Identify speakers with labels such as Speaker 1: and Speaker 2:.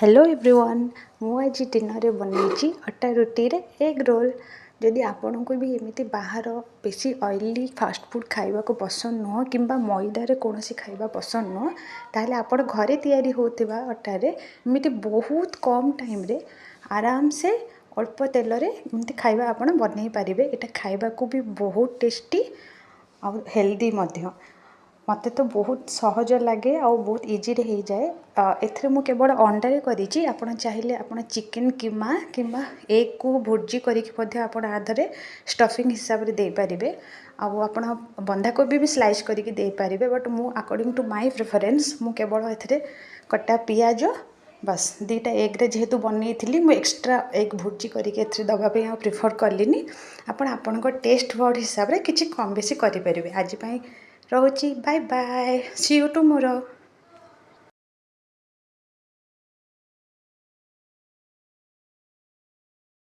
Speaker 1: Hello everyone मु आज dinner बनई अटा रुटी रे एग रोल। जदि आपण को भी एमती बाहर बेसी ऑयली फास्ट फूड खाइबा को पसंद नुह कि मैदार कौन खाइबा पसंद नुह ताहले आपण घरे तैयारी होतिबा अटा रे एमती बहुत कम टाइम रे आराम से अल्प तेल रे एमती खाइबा आपण बनई पारिबे। एटा खाइबा को भी बहुत टेस्टी और हेल्दी मध्य मते तो बहुत सहज लगे और बहुत इजी रे हो जाए। एथरे मु केवल अंडारे करी आपण चाहिए आपण चिकेन कीमा किंबा एग को भुर्जी करके आपण आधरे स्टफिंग हिसाब रे दे पारिबे। आपण बंधाकोबी भी स्लाइस करके दे पारिबे बट मु अकॉर्डिंग टू माय प्रेफरेंस मु केवल एथरे कटा पियाज बस दीटा एग रे जेहेतु बनई थी मुझे एक्सट्रा एग भुर्जी करके दवाई प्रिफर कलिनी। आपण टेस्ट बर्ड हिसाब रे किछि कम बेसी करि परिबे। आज पई रहूची bye bye see you tomorrow.